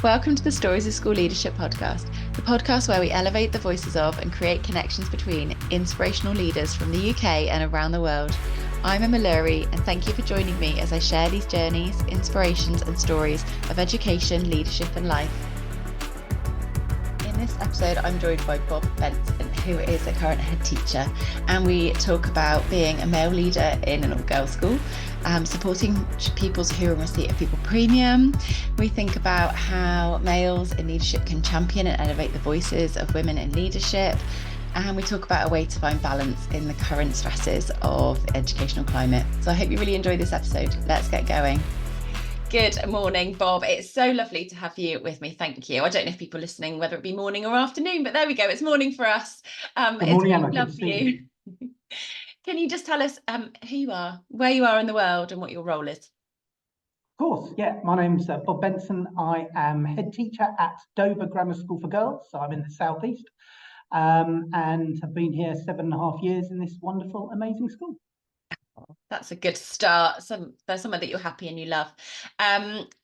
Welcome to the Stories of School Leadership podcast, the podcast where we elevate the voices of and create connections between inspirational leaders from the UK and around the world. I'm Emma Lurie, and thank you for joining me as I share these journeys, inspirations, and stories of education, leadership, and life. In this episode, I'm joined by Bob Benson, who is a current head teacher, and we talk about being a male leader in an all-girls school, supporting pupils who are in receipt of Pupil Premium. We think about how males in leadership can champion and elevate the voices of women in leadership. And we talk about a way to find balance in the current stresses of the educational climate. So I hope you really enjoy this episode. Let's get going. Good morning, Bob. It's so lovely to have you with me. Thank you. I don't know if people are listening, whether it be morning or afternoon, but there we go. It's morning for us. Good morning, Emma. Good to see you. Can you just tell us who you are, where you are in the world, and what your role is? Of course, yeah. My name's Bob Benson. I am head teacher at Dover Grammar School for Girls, so I'm in the southeast, and have been here 7.5 years in this wonderful, amazing school. That's a good start. There's somewhere that you're happy and you love.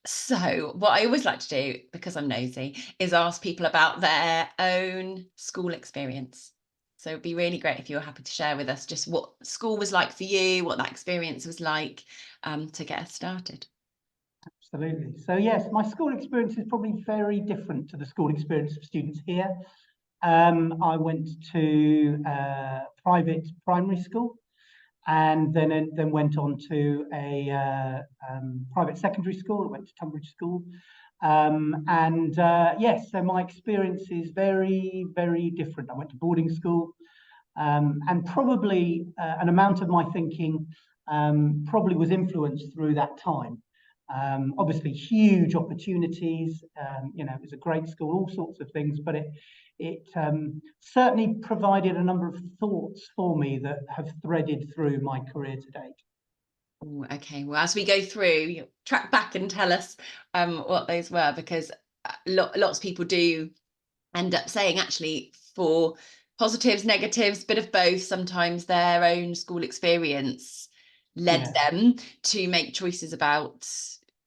So what I always like to do, because I'm nosy, is ask people about their own school experience. So it'd be really great if you were happy to share with us just what school was like for you, what that experience was like, to get us started. Absolutely. So yes, my school experience is probably very different to the school experience of students here. I went to private primary school, and then went on to a private secondary school. I went to Tunbridge School. Yes, so my experience is very, very different. I went to boarding school, and probably an amount of my thinking probably was influenced through that time. Obviously, huge opportunities. It was a great school, all sorts of things, but it certainly provided a number of thoughts for me that have threaded through my career to date. Ooh, okay, well, as we go through, track back and tell us what those were, because lots of people do end up saying, actually, for positives, negatives, bit of both, sometimes their own school experience led them to make choices about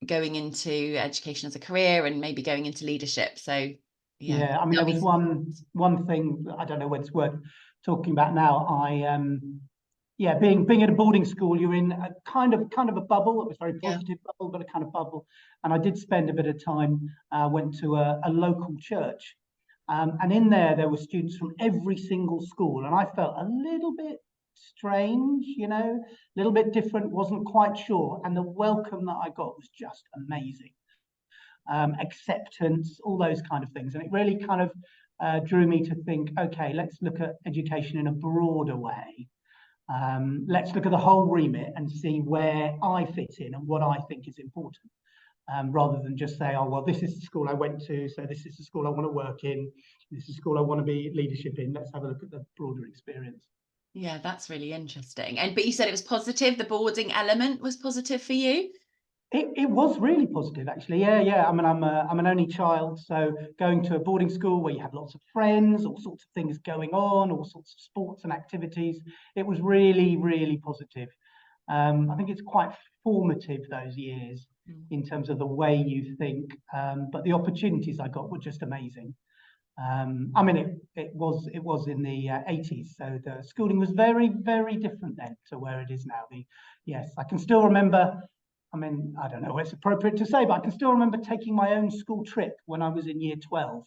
going into education as a career and maybe going into leadership. So yeah, I mean, there was one thing, I don't know whether it's worth talking about now. Being at a boarding school, you're in a kind of a bubble. It was a very positive bubble, but a kind of bubble. And I did spend a bit of time, went to a local church, and in there were students from every single school, and I felt a little bit strange, a little bit different, wasn't quite sure. And the welcome that I got was just amazing. Acceptance, all those kind of things. And it really kind of drew me to think, okay, let's look at education in a broader way. Let's look at the whole remit and see where I fit in and what I think is important, rather than just say, oh, well, this is the school I went to, so this is the school I want to work in, this is the school I want to be leadership in. Let's have a look at the broader experience. Yeah, that's really interesting. But you said it was positive. The boarding element was positive for you? It was really positive, actually. Yeah. I mean, I'm an only child, so going to a boarding school where you have lots of friends, all sorts of things going on, all sorts of sports and activities. It was really, really positive. I think it's quite formative, those years, in terms of the way you think. But the opportunities I got were just amazing. I mean, it was in the 80s, so the schooling was very, very different then to where it is now. Yes, I can still remember. I mean, I don't know what it's appropriate to say, but I can still remember taking my own school trip when I was in year 12.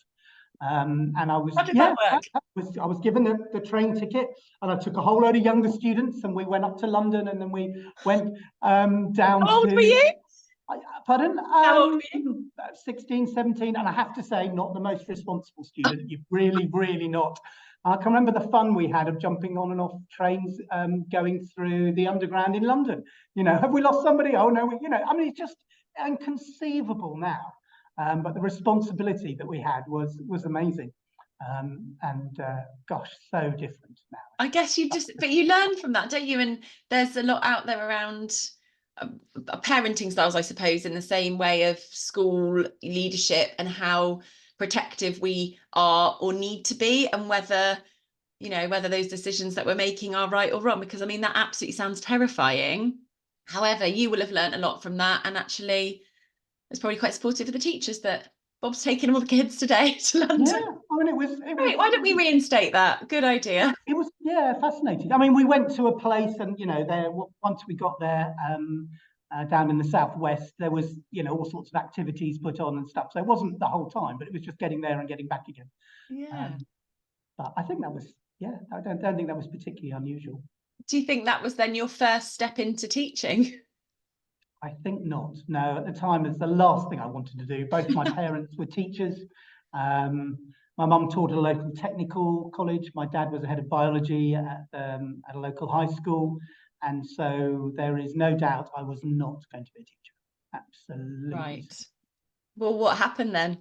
And I was, How did that work? I was given the train ticket, and I took a whole load of younger students, and we went up to London, and then we went down How old were you? Pardon? How old were you? 16, 17, and I have to say, not the most responsible student. You're really, really not. I can remember the fun we had of jumping on and off trains, going through the underground in London. Have we lost somebody? Oh no, I mean, it's just inconceivable now. But the responsibility that we had was amazing. Gosh, so different now. I guess but you learn from that, don't you? And there's a lot out there around parenting styles, I suppose, in the same way of school leadership and how protective we are or need to be, and whether those decisions that we're making are right or wrong, because I mean, that absolutely sounds terrifying. However, you will have learned a lot from that, and actually it's probably quite supportive of the teachers that Bob's taking all the kids today to London. Yeah, I mean, it was Great. Why don't we reinstate that? Good idea. it was, yeah, fascinating. I mean, we went to a place, and there, once we got there, down in the southwest, there was all sorts of activities put on and stuff. So it wasn't the whole time, but it was just getting there and getting back again. Yeah. But I think that was, yeah, I don't think that was particularly unusual. Do you think that was then your first step into teaching? I think not. No, at the time, it's the last thing I wanted to do. Both my parents were teachers. My mum taught at a local technical college. My dad was a head of biology at a local high school. And so there is no doubt I was not going to be a teacher. Absolutely. Right. Well, what happened then?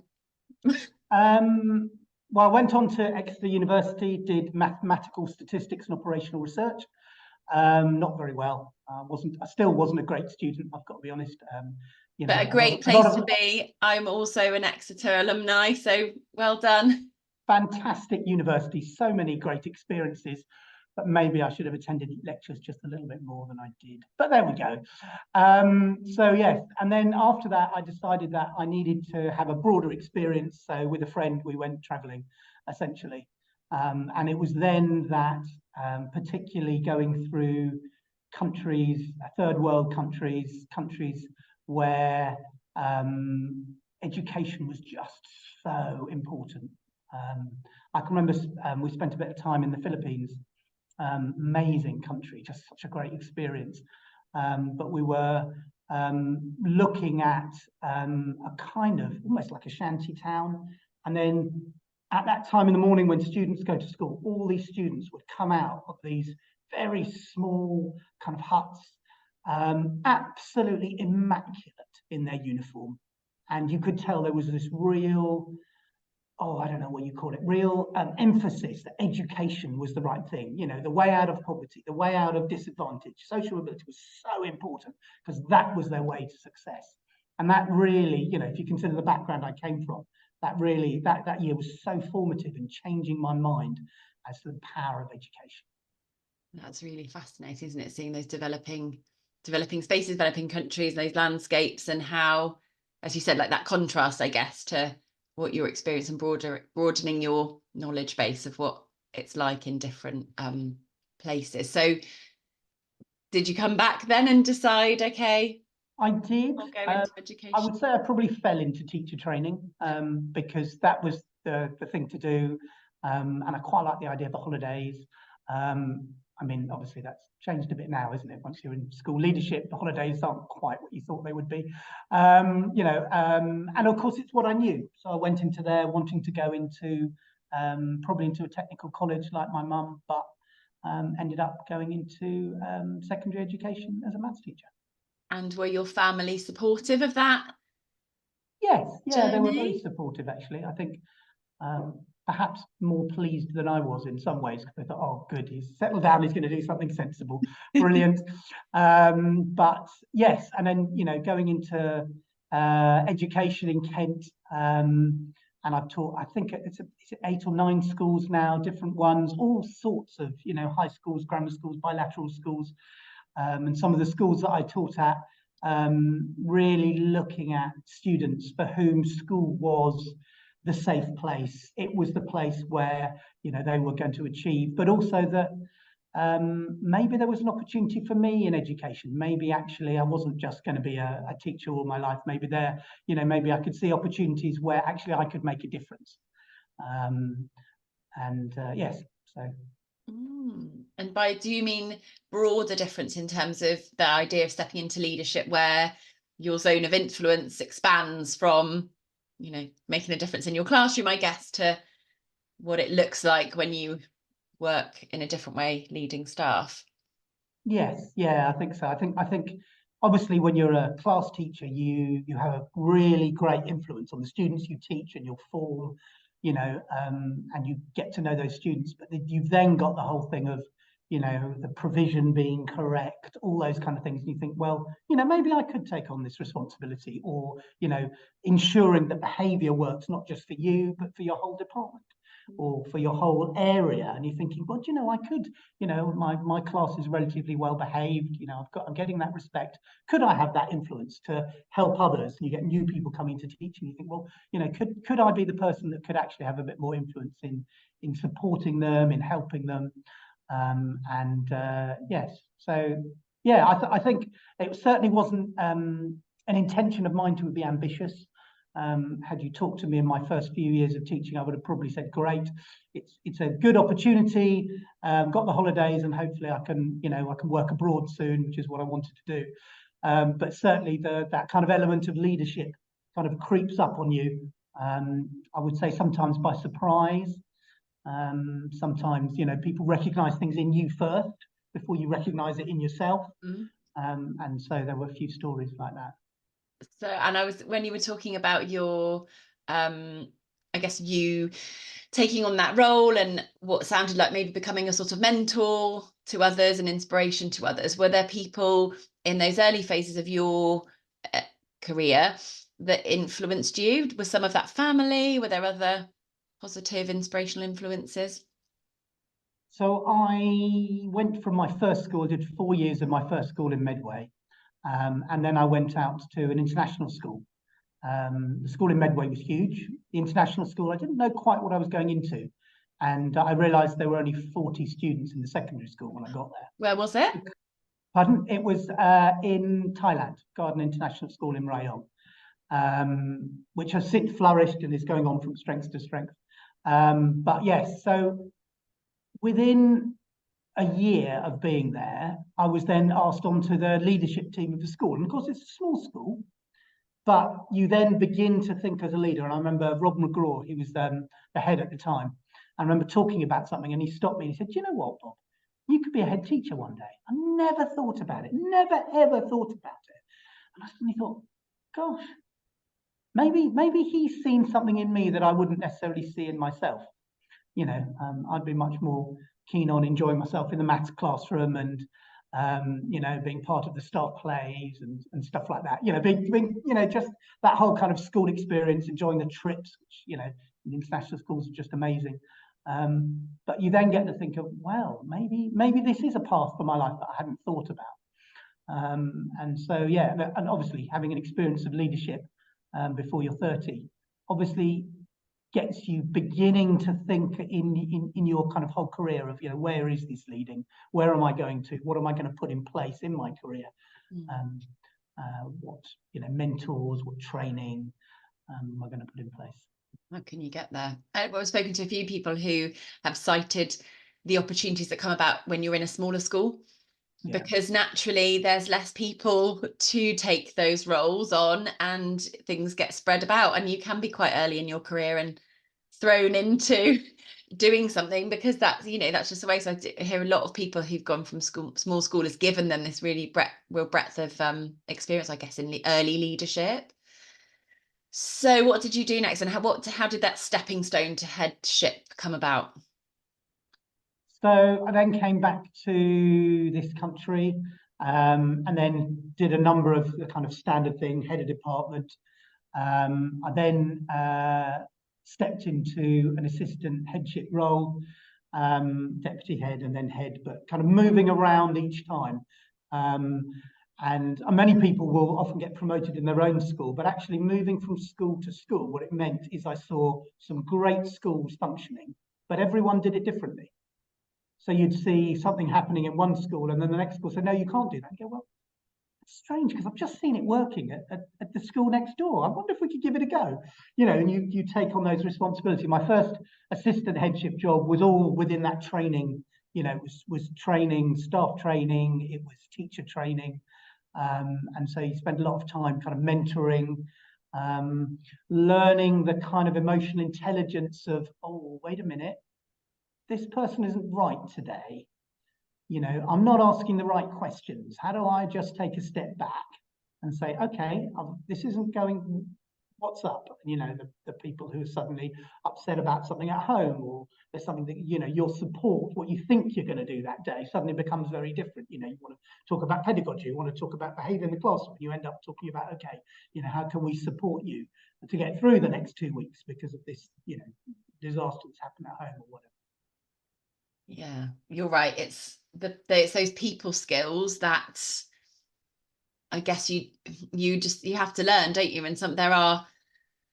Well, I went on to Exeter University, did mathematical statistics and operational research. Not very well. I still wasn't a great student, I've got to be honest. But a great place to be. I'm also an Exeter alumni, so well done. Fantastic university, so many great experiences, but maybe I should have attended lectures just a little bit more than I did. But there we go. So yes, and then after that, I decided that I needed to have a broader experience. So with a friend, we went traveling, essentially. And it was then that, particularly going through countries, third world countries, countries where education was just so important. I can remember we spent a bit of time in the Philippines, amazing country, just such a great experience. But we were looking at a kind of almost like a shanty town. And then at that time in the morning when students go to school, all these students would come out of these very small kind of huts, absolutely immaculate in their uniform. And you could tell there was this real, I don't know what you call it, real emphasis that education was the right thing. The way out of poverty, the way out of disadvantage, social mobility was so important because that was their way to success. And that really, if you consider the background I came from, that really, that year was so formative in changing my mind as to the power of education. That's really fascinating, isn't it? Seeing those developing spaces, developing countries, those landscapes, and how, as you said, like that contrast, I guess, to what your experience and broadening your knowledge base of what it's like in different places. So did you come back then and decide, okay, I did. I'll go into education? I would say I probably fell into teacher training because that was the thing to do. And I quite like the idea of the holidays. I mean, obviously that's changed a bit now, isn't it? Once you're in school leadership, the holidays aren't quite what you thought they would be. And of course it's what I knew. So I went into there wanting to go into probably into a technical college like my mum, but ended up going into secondary education as a maths teacher. And were your family supportive of that? Yes, yeah, journey? They were very supportive actually. I think perhaps more pleased than I was in some ways because they thought, oh, good, he's settled down, he's going to do something sensible, brilliant. But yes, and then going into education in Kent, and I've taught, I think it's 8 or 9 schools now, different ones, all sorts of high schools, grammar schools, bilateral schools, and some of the schools that I taught at, really looking at students for whom school was the safe place. It was the place where they were going to achieve, but also that maybe there was an opportunity for me in education. Maybe actually I wasn't just going to be a teacher all my life. Maybe maybe I could see opportunities where actually I could make a difference. Yes, so. And do you mean broader difference in terms of the idea of stepping into leadership where your zone of influence expands from making a difference in your classroom, I guess, to what it looks like when you work in a different way leading staff? Yes, yeah, I think so. I think obviously when you're a class teacher, you have a really great influence on the students you teach and your form, and you get to know those students. But you've then got the whole thing of the provision being correct, all those kind of things. And you think, well, maybe I could take on this responsibility, or ensuring that behavior works not just for you but for your whole department. or for your whole area, and you're thinking, well, you know, I could, you know, my class is relatively well behaved, you know, I'm getting that respect. Could I have that influence to help others? And you get new people coming to teach, and you think, well, you know, could I be the person that could actually have a bit more influence in supporting them, in helping them? Yes, so yeah, I think it certainly wasn't an intention of mine to be ambitious. Had you talked to me in my first few years of teaching, I would have probably said, great, it's a good opportunity, got the holidays, and hopefully I can, you know, I can work abroad soon, which is what I wanted to do. But certainly that kind of element of leadership kind of creeps up on you. I would say sometimes by surprise. Sometimes, you know, people recognize things in you first before you recognize it in yourself. And so there were a few stories like that. So, and I was, when you were talking about your, I guess you taking on that role and what sounded like maybe becoming a sort of mentor to others and inspiration to others, were there people in those early phases of your career that influenced you? Was some of that family? Were there other positive, inspirational influences? So I went from my first school, did 4 years of my first school in Medway, and then I went out to an international school. The school in Medway was huge. The international school, I didn't know quite what I was going into. And I realised there were only 40 students in the secondary school when I got there. Where was it? Pardon? It was in Thailand, Garden International School in Rayong, which has since flourished and is going on from strength to strength. But yes, so within a year of being there, I was then asked onto the leadership team of the school. And of course, it's a small school, but you then begin to think as a leader. And I remember Rob McGraw, he was the head at the time. I remember talking about something, and he stopped me and he said, "You know what, Bob? You could be a head teacher one day." I never thought about it, never ever thought about it. And I suddenly thought, gosh, maybe he's seen something in me that I wouldn't necessarily see in myself. You know, I'd be much more keen on enjoying myself in the maths classroom and you know, being part of the staff plays and stuff like that. You know, being you know, just that whole kind of school experience, enjoying the trips, which, you know, the international schools are just amazing. But you then get to think of, well, maybe this is a path for my life that I hadn't thought about. And so yeah, and obviously having an experience of leadership before you're 30, obviously gets you beginning to think in your kind of whole career of, you know, where is this leading? Where am I going to? What am I going to put in place in my career? What, you know, mentors, what training am I going to put in place? How can you get there? I've spoken to a few people who have cited the opportunities that come about when you're in a smaller school. Yeah. Because naturally there's less people to take those roles on and things get spread about, and you can be quite early in your career and thrown into doing something because that's, you know, that's just the way. So I hear a lot of people who've gone from small school has given them this really real breadth of experience, I guess, in the early leadership. So what did you do next, and how did that stepping stone to headship come about? So I then came back to this country and then did a number of the kind of standard thing, head of department. I then stepped into an assistant headship role, deputy head and then head, but kind of moving around each time. And many people will often get promoted in their own school, but actually moving from school to school, what it meant is I saw some great schools functioning, but everyone did it differently. So you'd see something happening in one school, and then the next school said, "No, you can't do that." And you go, "Well, it's strange because I've just seen it working at the school next door. I wonder if we could give it a go." You know, and you take on those responsibilities. My first assistant headship job was all within that training. You know, it was training, staff training, it was teacher training. And so you spend a lot of time kind of mentoring, learning the kind of emotional intelligence of, oh, wait a minute, this person isn't right today. You know, I'm not asking the right questions. How do I just take a step back and say, okay, this isn't going, what's up? You know, the people who are suddenly upset about something at home, or there's something that, you know, your support, what you think you're going to do that day suddenly becomes very different. You know, you want to talk about pedagogy, you want to talk about behavior in the classroom, you end up talking about, okay, you know, how can we support you? to get through the next 2 weeks because of this, disaster that's happened at home or whatever. Yeah, you're right. It's it's those people skills that I guess you have to learn, don't you? And there are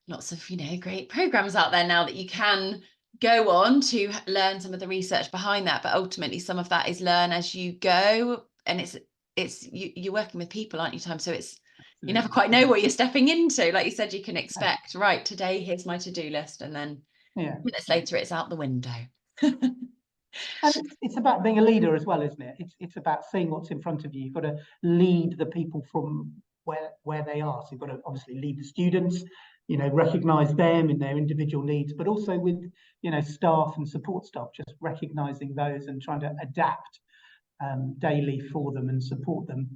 lots of great programs out there now that you can go on to learn some of the research behind that, but ultimately some of that is learn as you go, and you're working with people, aren't you, Tom? So you never quite know what you're stepping into. Like you said, you can expect, right, today here's my to-do list, and then minutes later it's out the window. And it's about being a leader as well, isn't it? It's about seeing what's in front of you. You've got to lead the people from where they are. So you've got to obviously lead the students, recognise them in their individual needs, but also with staff and support staff, just recognising those and trying to adapt daily for them and support them.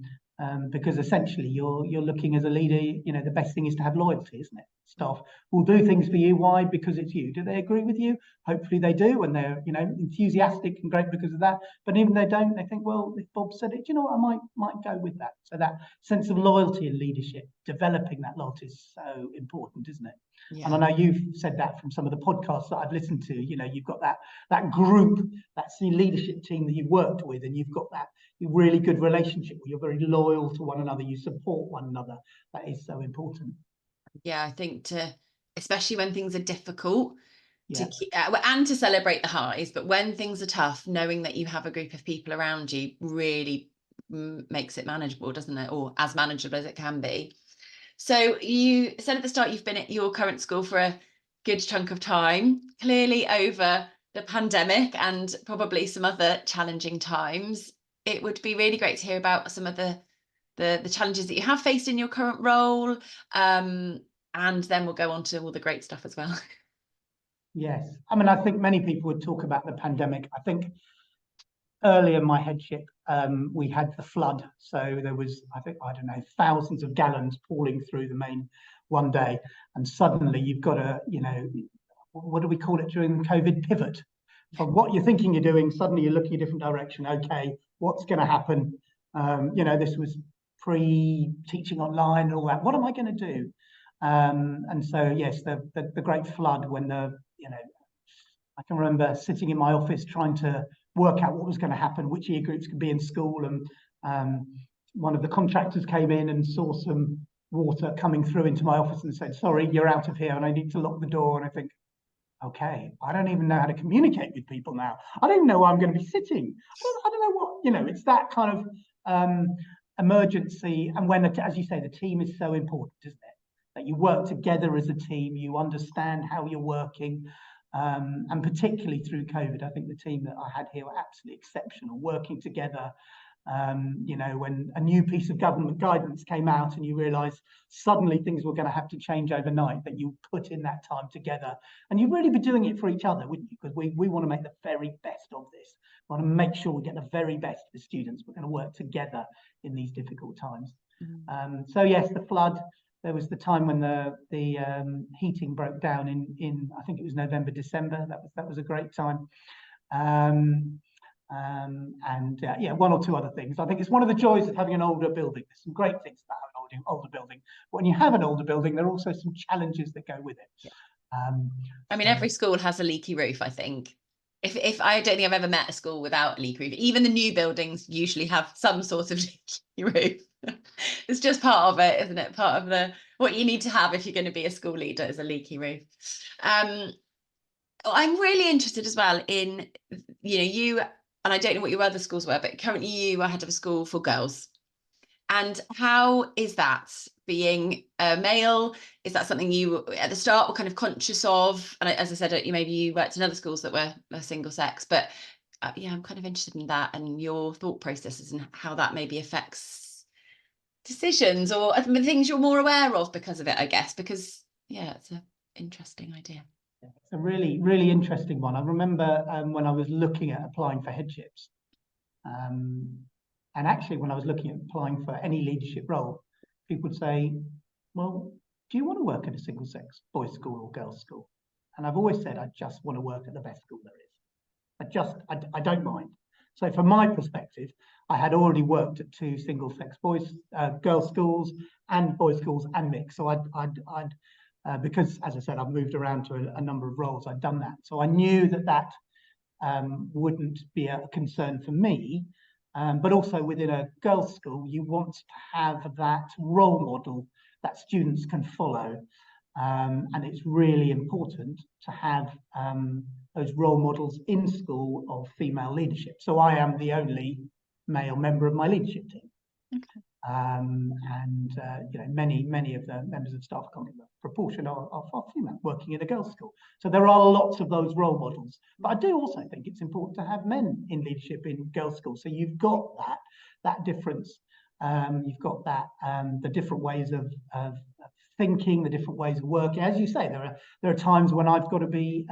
Because essentially you're looking as a leader, the best thing is to have loyalty, isn't it? Staff will do things for you. Why? Because it's you. Do they agree with you? Hopefully they do, and they're enthusiastic and great because of that. But even if they don't, they think, well, if Bob said it, I might go with that. So that sense of loyalty and leadership, developing that loyalty is so important, isn't it? Yeah. And I know you've said that from some of the podcasts that I've listened to. You've got that group, that senior leadership team that you've worked with, and you've got that really good relationship where you're very loyal to one another, you support one another. That is so important. Yeah, I think especially when things are difficult, to keep and to celebrate the highs, but when things are tough, knowing that you have a group of people around you really makes it manageable, doesn't it? Or as manageable as it can be. So you said at the start you've been at your current school for a good chunk of time, clearly over the pandemic and probably some other challenging times. It would be really great to hear about some of the challenges that you have faced in your current role, and then we'll go on to all the great stuff as well. Yes, I think many people would talk about the pandemic. I think early in my headship, we had the flood. So there was, I don't know, thousands of gallons pouring through the main one day. And suddenly you've got a, what do we call it during COVID? Pivot. From what you're thinking you're doing, suddenly you're looking a different direction. Okay, what's going to happen? This was pre-teaching online and all that. What am I going to do? And so, yes, the great flood when I can remember sitting in my office trying to work out what was going to happen, which year groups could be in school. And one of the contractors came in and saw some water coming through into my office and said, sorry, you're out of here and I need to lock the door. And I think, okay, I don't even know how to communicate with people now. I don't even know where I'm going to be sitting. I don't know what, it's that kind of emergency. And when, as you say, the team is so important, isn't it? That you work together as a team, you understand how you're working. And particularly through COVID, I think the team that I had here were absolutely exceptional, working together. When a new piece of government guidance came out and you realise suddenly things were going to have to change overnight, that you put in that time together. And you'd really be doing it for each other, wouldn't you? Because we want to make the very best of this. We want to make sure we get the very best for the students. We're going to work together in these difficult times. So yes, the flood. There was the time when the heating broke down in I think it was November, December. That was a great time. One or two other things. I think it's one of the joys of having an older building. There's some great things about having an older building. But when you have an older building, there are also some challenges that go with it. Yeah. Every school has a leaky roof, I think. If I don't think I've ever met a school without a leaky roof. Even the new buildings usually have some sort of leaky roof. It's just part of it, isn't it? Part of what you need to have if you're going to be a school leader is a leaky roof. I'm really interested as well in, you, and I don't know what your other schools were, but currently you are head of a school for girls. And how is that being a male? Is that something you at the start were kind of conscious of? And as I said, maybe you worked in other schools that were single sex, but I'm kind of interested in that and your thought processes and how that maybe affects decisions or things you're more aware of because of it, I guess, because it's an interesting idea. It's a really, really interesting one. I remember when I was looking at applying for headships, and actually when I was looking at applying for any leadership role, people would say, well, do you want to work at a single sex boys school or girls school? And I've always said, I just want to work at the best school there is. I don't mind. So from my perspective, I had already worked at 2 single sex girls schools and boys schools and mixed. So I'd because, as I said, I've moved around to a number of roles. I've done that, so I knew that wouldn't be a concern for me. But also within a girls' school, you want to have that role model that students can follow. And it's really important to have those role models in school of female leadership. So I am the only male member of my leadership team. Okay. Many of the members of staff, I can't remember the proportion, are female working in a girls' school. So there are lots of those role models. But I do also think it's important to have men in leadership in girls' schools. So you've got that difference. You've got that the different ways of thinking, the different ways of working. As you say, there are times when I've got to be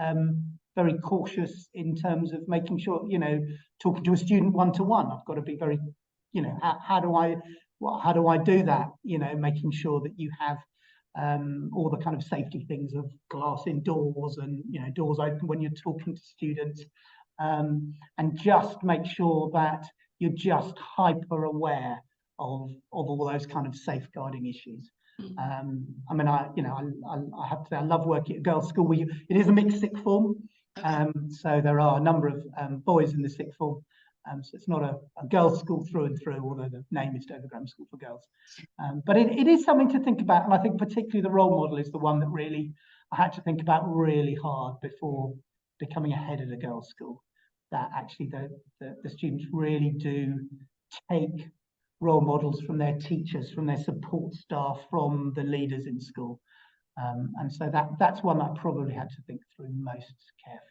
very cautious in terms of making sure, talking to a student one-to-one. I've got to be very, how do I do that? Making sure that you have all the kind of safety things of glass indoors and doors open when you're talking to students, and just make sure that you're just hyper aware of all those kind of safeguarding issues. I have to say I love working at a girls' school. It is a mixed sixth form, okay. So there are a number of boys in the sixth form. So it's not a girls' school through and through, although the name is Dover Grammar School for Girls. But it is something to think about, and I think particularly the role model is the one that really I had to think about really hard before becoming a head at a girls' school. That actually the students really do take role models from their teachers, from their support staff, from the leaders in school. And so that's one I probably had to think through most carefully.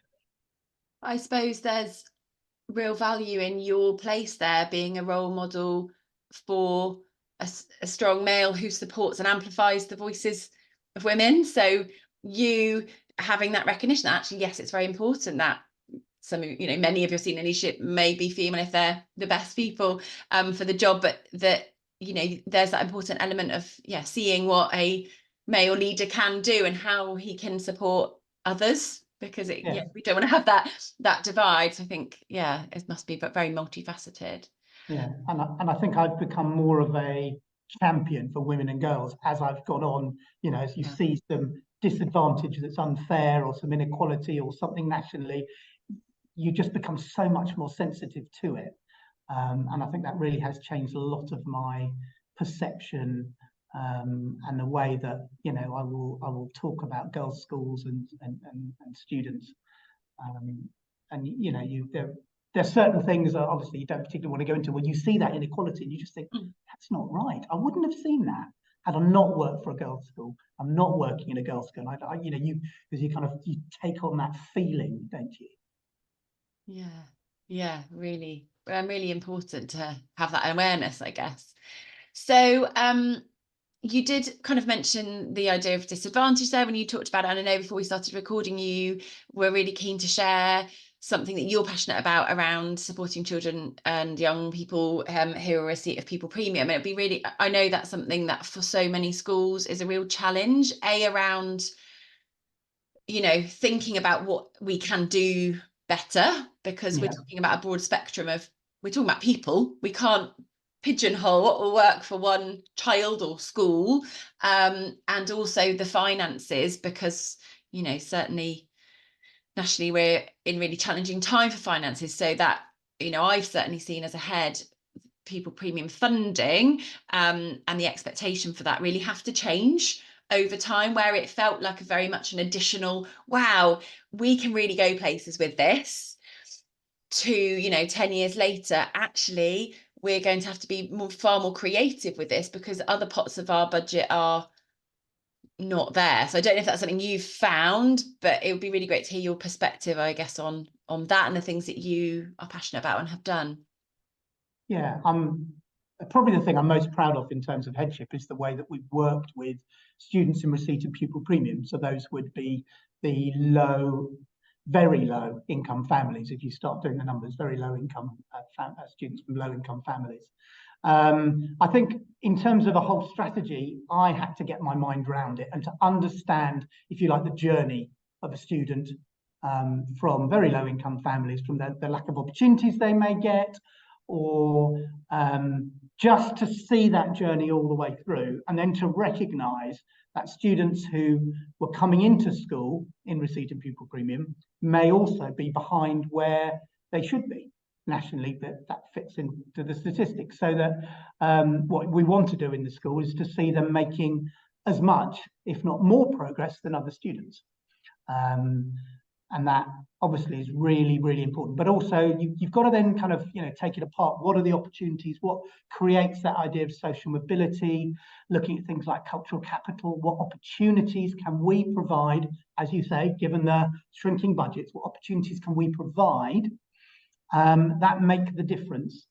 I suppose there's real value in your place there, being a role model for a strong male who supports and amplifies the voices of women. So you having that recognition that actually, yes, it's very important that many of your senior leadership may be female if they're the best people for the job, but that there's that important element of seeing what a male leader can do and how he can support others, because we don't want to have that divide. So I think it must be very multifaceted. And I think I've become more of a champion for women and girls as I've gone on. As you see some disadvantage that's unfair or some inequality or something nationally, you just become so much more sensitive to it. And I think that really has changed a lot of my perception and the way that I will talk about girls' schools and students. There's certain things that obviously you don't particularly want to go into when you see that inequality and you just think that's not right. I wouldn't have seen that had I not worked for a girls' school. I'm not working in a girls' school. Because you take on that feeling, don't you? Really important to have that awareness, I guess. So you did kind of mention the idea of disadvantage there when you talked about it, and I know before we started recording you were really keen to share something that you're passionate about around supporting children and young people who are a receipt of Pupil Premium. And I know that's something that for so many schools is a real challenge, around thinking about what we can do better, because we're talking about a broad spectrum we're talking about people. We can't pigeonhole what will work for one child or school, and also the finances, because certainly nationally we're in really challenging time for finances. So that I've certainly seen as a head Pupil Premium funding and the expectation for that really have to change over time, where it felt like very much an additional, wow, we can really go places with this, to 10 years later, actually we're going to have to be far more creative with this because other pots of our budget are not there. So I don't know if that's something you've found, but it would be really great to hear your perspective, I guess, on that and the things that you are passionate about and have done. Probably the thing I'm most proud of in terms of headship is the way that we've worked with students in receipt of Pupil Premium. So those would be the very low income families. If you start doing the numbers, very low income students from low income families. I think in terms of a whole strategy, I had to get my mind around it and to understand, if you like, the journey of a student from very low income families, from the lack of opportunities they may get, or just to see that journey all the way through, and then to recognize that students who were coming into school in receipt of Pupil Premium may also be behind where they should be nationally, that fits into the statistics. So that what we want to do in the school is to see them making as much, if not more, progress than other students. And that obviously is really, really important. But also you've got to then kind of, take it apart. What are the opportunities? What creates that idea of social mobility? Looking at things like cultural capital. What opportunities can we provide, as you say, given the shrinking budgets, what opportunities can we provide that make the difference?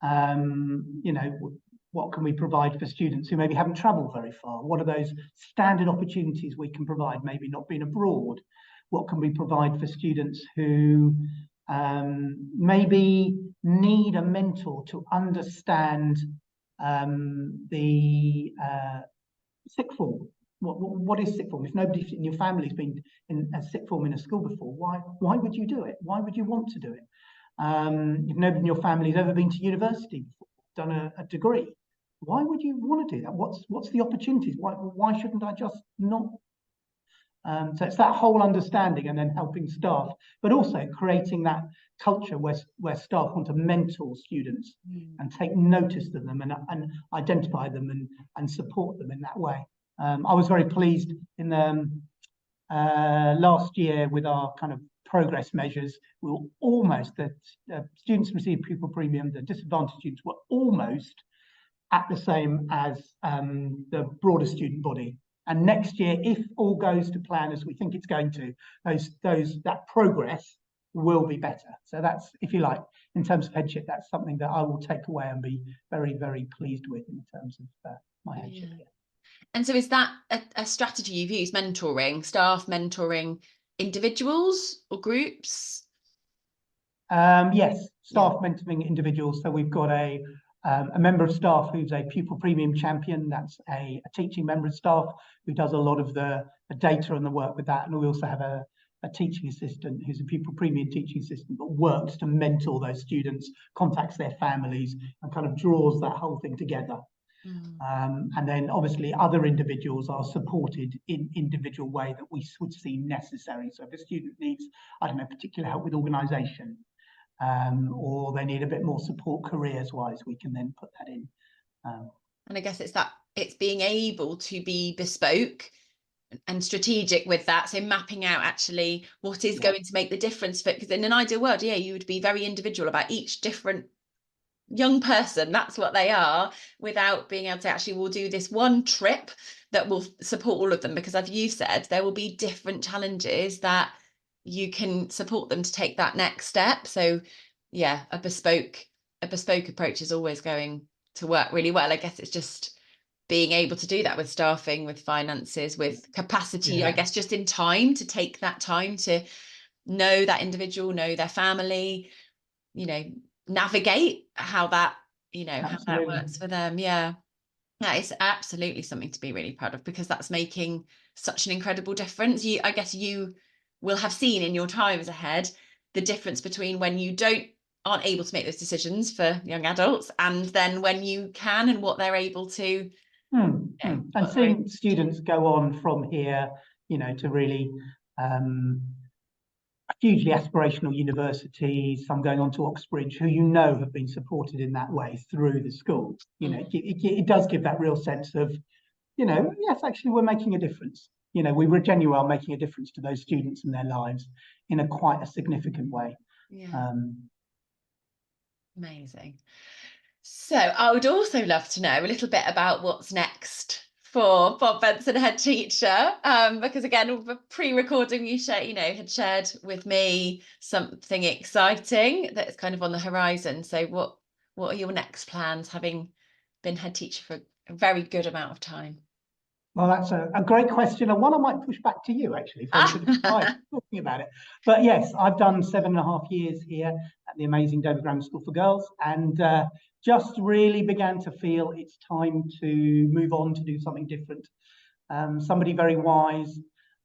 What can we provide for students who maybe haven't travelled very far? What are those standard opportunities we can provide, maybe not being abroad? What can we provide for students who maybe need a mentor to understand the sixth form? What is sixth form? If nobody in your family's been in a sixth form in a school before, why would you do it? Why would you want to do it? If nobody in your family's ever been to university before, done a degree, why would you want to do that? What's the opportunities? Why shouldn't I just not? So it's that whole understanding, and then helping staff, but also creating that culture where staff want to mentor students and take notice of them and identify them and support them in that way. I was very pleased in the last year with our kind of progress measures. We were almost, the students received Pupil Premium, the disadvantaged students were almost at the same as the broader student body. And next year, if all goes to plan as we think it's going to, that progress will be better. So that's, if you like, in terms of headship, that's something that I will take away and be very, very pleased with in terms of my headship. Yeah. And so is that a strategy you've used, mentoring staff, mentoring individuals or groups? Yes, staff mentoring individuals. So we've got a member of staff who's a Pupil Premium champion. That's a teaching member of staff who does a lot of the data and the work with that. And we also have a teaching assistant who's a Pupil Premium teaching assistant, but works to mentor those students, contacts their families, and kind of draws that whole thing together. And then obviously other individuals are supported in individual way that we would see necessary. So if a student needs, I don't know, particular help with organisation, or they need a bit more support careers wise, we can then put that in. And I guess it's being able to be bespoke and strategic with that. So mapping out actually what is going to make the difference for, because in an ideal world, you would be very individual about each different young person, that's what they are, without being able to actually, we'll do this one trip that will support all of them, because as you said, there will be different challenges that you can support them to take that next step. So yeah, a bespoke approach is always going to work really well. I guess it's just being able to do that with staffing, with finances, with capacity, I guess just in time to take that time to know that individual, know their family, navigate how that how that works for them. That is absolutely something to be really proud of, because that's making such an incredible difference. I guess you will have seen in your times ahead the difference between when you aren't able to make those decisions for young adults, and then when you can, and what they're able to and seeing students go on from here, to really hugely aspirational universities, some going on to Oxbridge, who have been supported in that way through the school. It does give that real sense of, yes, actually we're making a difference. We genuinely are making a difference to those students and their lives in quite a significant way. Amazing. So I would also love to know a little bit about what's next for Bob Benson, head teacher, because again, pre-recording you had shared with me something exciting that's kind of on the horizon. So what are your next plans, having been head teacher for a very good amount of time? Well, that's a great question, and one I might push back to you actually for a bit of advice talking about it. But yes, I've done 7.5 years here at the amazing Dover Grammar School for Girls, and just really began to feel it's time to move on to do something different. Somebody very wise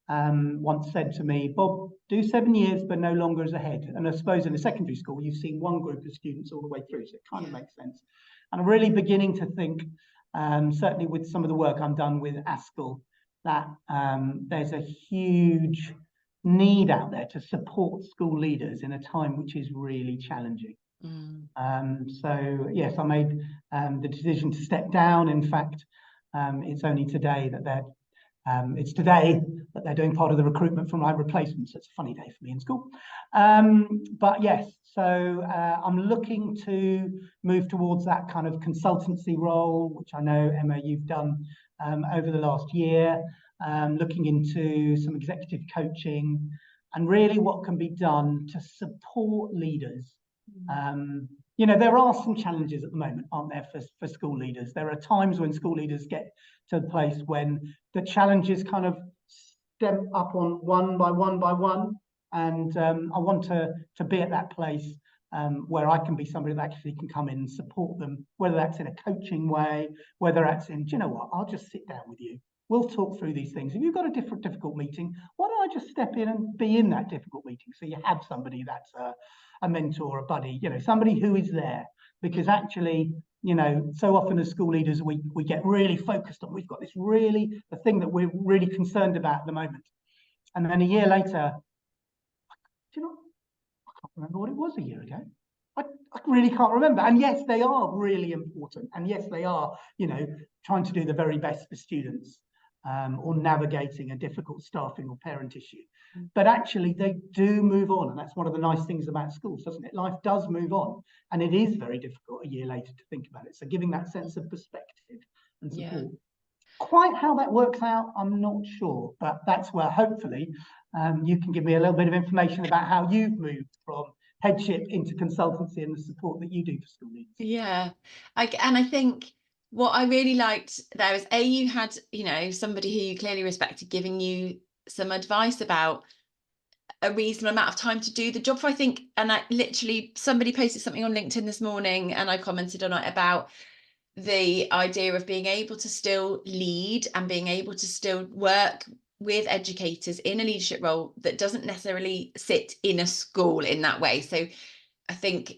once said to me, Bob, do 7 years, but no longer as a head. And I suppose in a secondary school, you've seen one group of students all the way through, so it kind of makes sense. And I'm really beginning to think, certainly with some of the work I've done with Askell, that there's a huge need out there to support school leaders in a time which is really challenging. So yes, I made the decision to step down. In fact, it's only today that they're doing part of the recruitment for my replacement. So it's a funny day for me in school. But yes, so I'm looking to move towards that kind of consultancy role, which I know, Emma, you've done over the last year, looking into some executive coaching and really what can be done to support leaders. You know, there are some challenges at the moment, aren't there, for school leaders? There are times when school leaders get to the place when the challenges kind of step up on one by one by one. And I want to be at that place where I can be somebody that actually can come in and support them, whether that's in a coaching way, whether that's in, do you know what, I'll just sit down with you. We'll talk through these things. If you've got a difficult meeting, why don't I just step in and be in that difficult meeting? So you have somebody that's a mentor, a buddy, you know, somebody who is there. Because actually, you know, so often as school leaders, we get really focused on, we've got this really, the thing that we're really concerned about at the moment. And then a year later, do you know, I can't remember what it was a year ago. I really can't remember. And yes, they are really important. And yes, they are, you know, trying to do the very best for students or navigating a difficult staffing or parent issue. But actually, they do move on. And that's one of the nice things about schools, doesn't it? Life does move on. And it is very difficult a year later to think about it. So giving that sense of perspective and support. Yeah. Quite how that works out, I'm not sure. But that's where hopefully you can give me a little bit of information about how you've moved from headship into consultancy and the support that you do for school leaders. Yeah, and I think what I really liked there is you had, you know, somebody who you clearly respected giving you some advice about a reasonable amount of time to do the job for, I think. And I literally, somebody posted something on LinkedIn this morning and I commented on it about the idea of being able to still lead and being able to still work with educators in a leadership role that doesn't necessarily sit in a school in that way. So I think,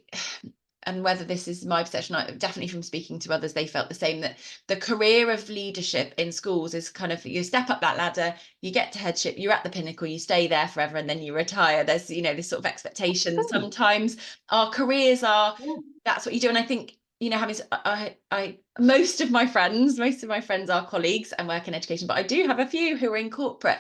and whether this is my perception, definitely from speaking to others, they felt the same, that the career of leadership in schools is kind of, you step up that ladder, you get to headship, you're at the pinnacle, you stay there forever, and then you retire. There's, you know, this sort of expectation. Sometimes our careers are, that's what you do. And I think, you know, having, most of my friends are colleagues and work in education, but I do have a few who are in corporate.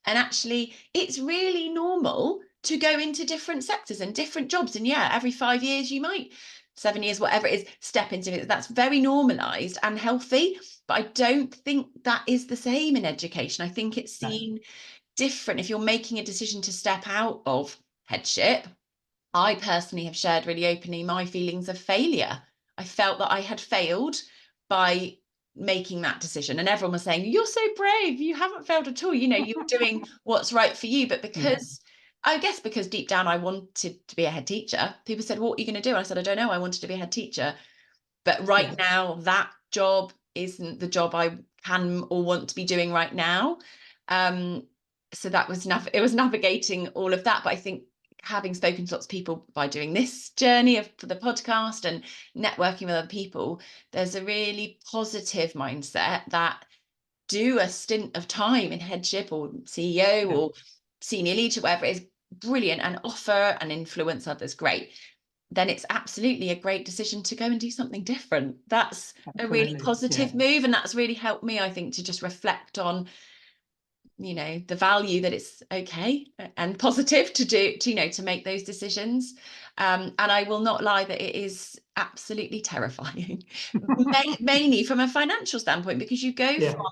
And actually, it's really normal to go into different sectors and different jobs. And yeah, every 5 years, you might, 7 years, whatever it is, step into it. That's very normalized and healthy. But I don't think that is the same in education. I think it's seen different. If you're making a decision to step out of headship, I personally have shared really openly my feelings of failure. I felt that I had failed by making that decision, and everyone was saying, you're so brave, you haven't failed at all, you know, you're doing what's right for you. But because I guess because deep down I wanted to be a head teacher, people said, what are you going to do? And I said, I don't know, I wanted to be a head teacher, but right now that job isn't the job I can or want to be doing right now. So that was it was navigating all of that. But I think having spoken to lots of people by doing this journey for the podcast and networking with other people, there's a really positive mindset that do a stint of time in headship or CEO or senior leadership, whatever it is, brilliant, and offer and influence others, great. Then it's absolutely a great decision to go and do something different. That's a really positive move. And that's really helped me, I think, to just reflect on, you know, the value that it's okay and positive to do, to, you know, to make those decisions. And I will not lie that it is absolutely terrifying, mainly from a financial standpoint, because you go from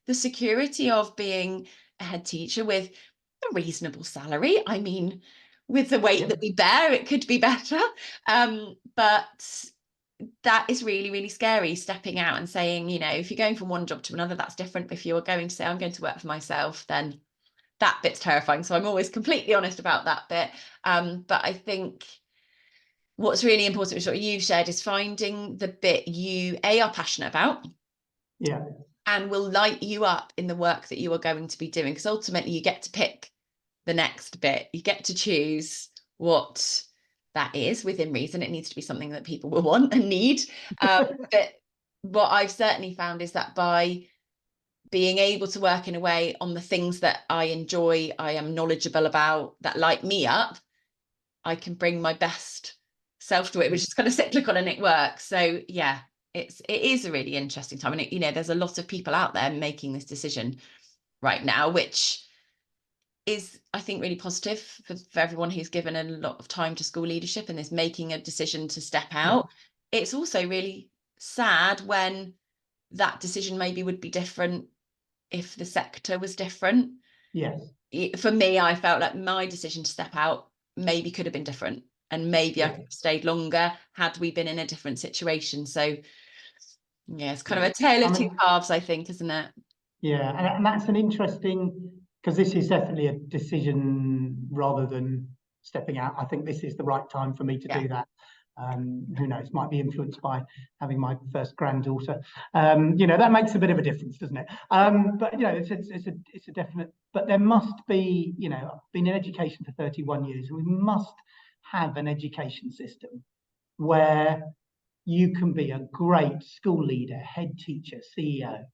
the security of being a head teacher with a reasonable salary. I mean, with the weight that we bear, it could be better. But that is really, really scary, stepping out and saying, you know, if you're going from one job to another, that's different. If you're going to say, I'm going to work for myself, then that bit's terrifying. So I'm always completely honest about that bit. But I think what's really important, which what you've shared, is finding the bit you are passionate about. And will light you up in the work that you are going to be doing. Because ultimately you get to pick the next bit. You get to choose what that is within reason. It needs to be something that people will want and need. But what I've certainly found is that by being able to work in a way on the things that I enjoy, I am knowledgeable about, that light me up, I can bring my best self to it, which is kind of cyclical and it works. So yeah, it is a really interesting time. And there's a lot of people out there making this decision right now, which is, I think, really positive for everyone who's given a lot of time to school leadership and is making a decision to step out. Yeah. It's also really sad when that decision maybe would be different if the sector was different. Yes. For me, I felt like my decision to step out maybe could have been different, and maybe I could have stayed longer had we been in a different situation. So yeah, it's kind of a tale of two halves, I think, isn't it? Yeah, and that's an interesting, because this is definitely a decision rather than stepping out. I think this is the right time for me to do that. Who knows, might be influenced by having my first granddaughter. That makes a bit of a difference, doesn't it? But it's a definite. But there must be, I've been in education for 31 years, and we must have an education system where you can be a great school leader, head teacher, CEO,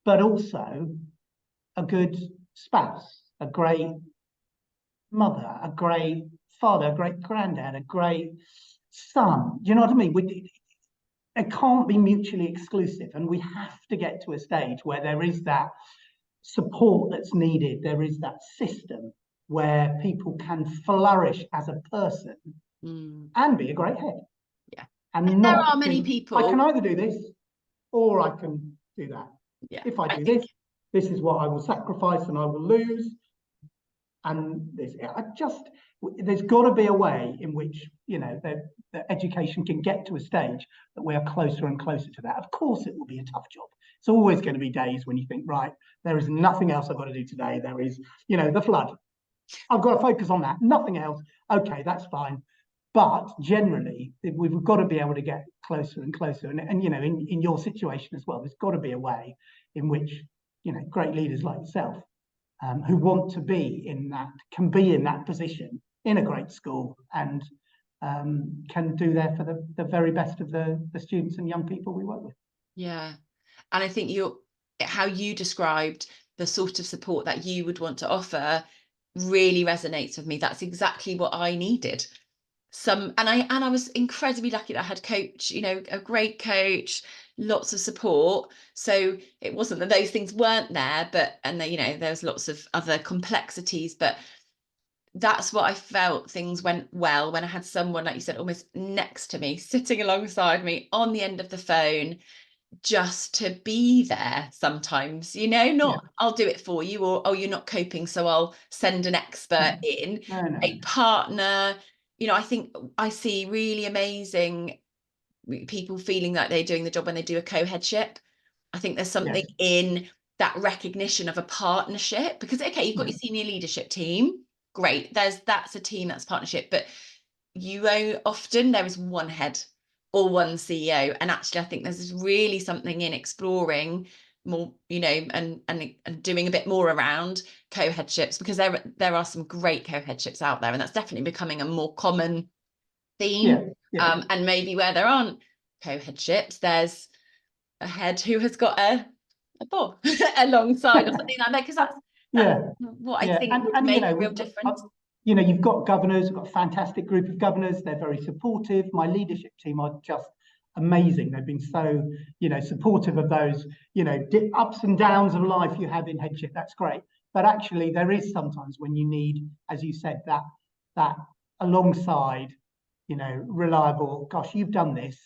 but also a good spouse, a great mother, a great father, a great granddad, a great son. Do you know what I mean? It can't be mutually exclusive, and we have to get to a stage where there is that support that's needed. There is that system where people can flourish as a person and be a great head. Yeah. And there are many people. I can either do this or I can do that. Yeah. If I do this, this is what I will sacrifice and I will lose. And there's got to be a way in which, the education can get to a stage that we are closer and closer to that. Of course, it will be a tough job. It's always going to be days when you think, right, there is nothing else I've got to do today. There is, the flood. I've got to focus on that. Nothing else. Okay, that's fine. But generally, we've got to be able to get closer and closer. And in your situation as well, there's got to be a way in which, great leaders like yourself, who want to be can be in that position in a great school and can do there for the very best of the students and young people we work with. Yeah. And I think how you described the sort of support that you would want to offer really resonates with me. That's exactly what I needed. And I was incredibly lucky that I had a great coach, lots of support. So it wasn't that those things weren't there, there's lots of other complexities, but that's what I felt. Things went well when I had someone, like you said, almost next to me, sitting alongside me on the end of the phone, just to be there sometimes, I'll do it for you, or, oh, you're not coping, so I'll send an expert in. A partner. I think I see really amazing people feeling like they're doing the job when they do a co-headship. I think there's something in that recognition of a partnership, because, okay, you've got your senior leadership team. Great. That's a team, that's partnership. But often there is one head or one CEO. And actually, I think there's really something in exploring more, and doing a bit more around co-headships, because there are some great co-headships out there, and that's definitely becoming a more common theme. And maybe where there aren't co-headships, there's a head who has got a bob alongside or something like that, because that's what I think would make a real difference. You've got governors, you've got a fantastic group of governors. They're very supportive. My leadership team are just amazing. They've been so, supportive of those, ups and downs of life you have in headship. That's great. But actually, there is sometimes when you need, as you said, that alongside, reliable, gosh, you've done this.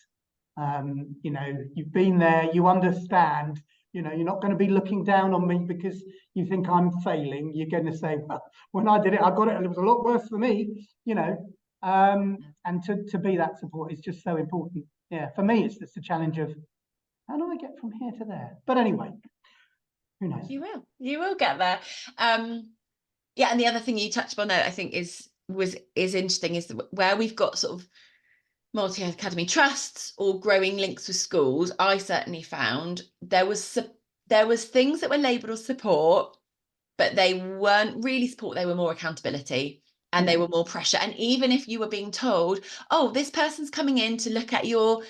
You've been there, you understand. You're not going to be looking down on me because you think I'm failing. You're going to say, well, when I did it, I got it, and it was a lot worse for me, and to be that support is just so important. Yeah, for me, it's just the challenge of how do I get from here to there? But anyway, who knows? You will get there. And the other thing you touched on there, I think is interesting, is where we've got sort of multi-academy trusts or growing links with schools. I certainly found there was things that were labelled as support, but they weren't really support. They were more accountability, and they were more pressure. And even if you were being told, oh, this person's coming in to look at your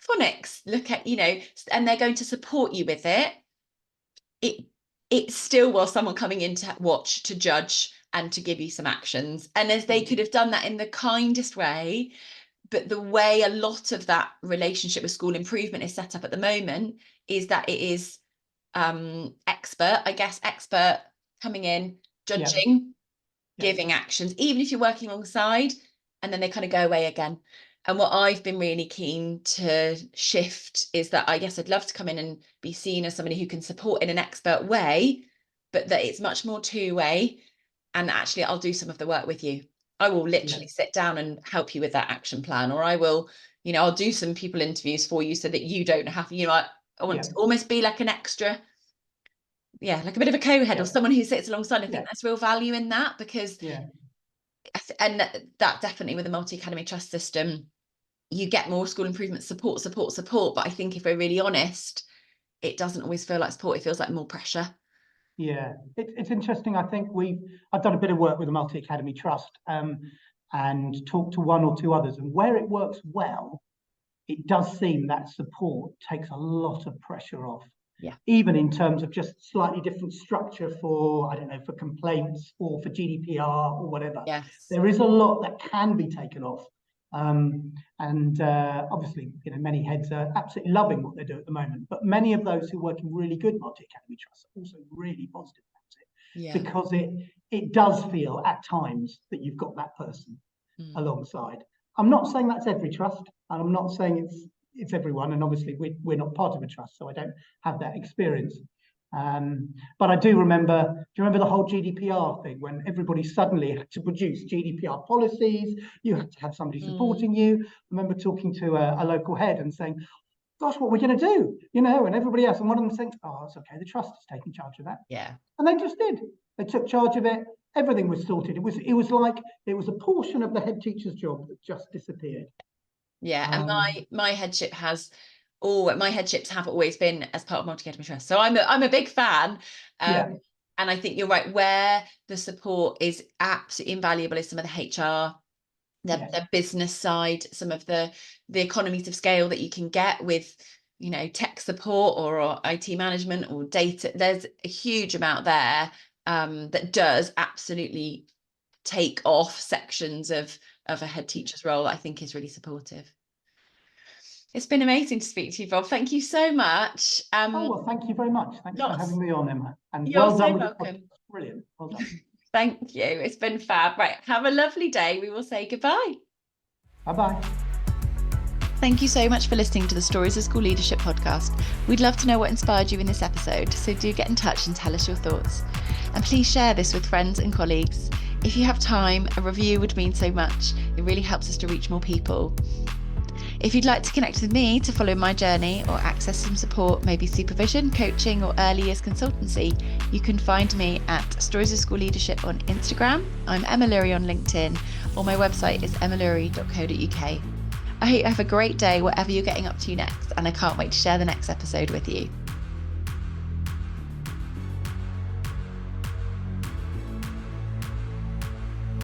phonics, and they're going to support you with it, it still was someone coming in to watch, to judge, and to give you some actions. And as they could have done that in the kindest way, but the way a lot of that relationship with school improvement is set up at the moment is that it is expert coming in, judging, giving actions, even if you're working alongside, and then they kind of go away again. And what I've been really keen to shift is that I'd love to come in and be seen as somebody who can support in an expert way, but that it's much more two-way. And actually, I'll do some of the work with you. I will literally sit down and help you with that action plan, or I will, I'll do some people interviews for you so that you don't have, I want to almost be like an extra, like a bit of a co-head or someone who sits alongside. I think there's real value in that, because and that definitely with the multi-academy trust system, you get more school improvement support. But I think if we're really honest, it doesn't always feel like support. It feels like more pressure. Yeah, it's interesting. I think I've done a bit of work with the multi-academy trust and talked to one or two others, and where it works well, it does seem that support takes a lot of pressure off. Yeah. Even in terms of just slightly different structure for, I don't know, for complaints or for GDPR or whatever. Yes. There is a lot that can be taken off. Obviously, many heads are absolutely loving what they do at the moment, but many of those who work in really good multi-academy trusts are also really positive about it, because it does feel at times that you've got that person alongside. I'm not saying that's every trust, and I'm not saying it's everyone, and obviously we're not part of a trust, so I don't have that experience. But I do remember, do you remember the whole GDPR thing, when everybody suddenly had to produce GDPR policies? You had to have somebody supporting you. I remember talking to a local head and saying, gosh, what are we going to do? And everybody else, and one of them saying, oh, it's okay, the trust is taking charge of that. Yeah. And they just did. They took charge of it. Everything was sorted. It was like it was a portion of the head teacher's job that just disappeared. Yeah, and my headships have always been as part of multi-academy trust. So I'm a big fan. And I think you're right, where the support is absolutely invaluable is some of the HR, the business side, some of the economies of scale that you can get with, tech support or IT management or data. There's a huge amount there that does absolutely take off sections of a head teacher's role that I think is really supportive. It's been amazing to speak to you, Bob. Thank you so much. Well, thank you very much. Thanks for having me on, Emma. And you're well done. So welcome. Brilliant. Well done. Thank you. It's been fab. Right. Have a lovely day. We will say goodbye. Bye-bye. Thank you so much for listening to the Stories of School Leadership podcast. We'd love to know what inspired you in this episode, so do get in touch and tell us your thoughts. And please share this with friends and colleagues. If you have time, a review would mean so much. It really helps us to reach more people. If you'd like to connect with me to follow my journey or access some support, maybe supervision, coaching or early years consultancy, you can find me at Stories of School Leadership on Instagram. I'm Emma Lurie on LinkedIn, or my website is emmalurie.co.uk. I hope you have a great day whatever you're getting up to next, and I can't wait to share the next episode with you.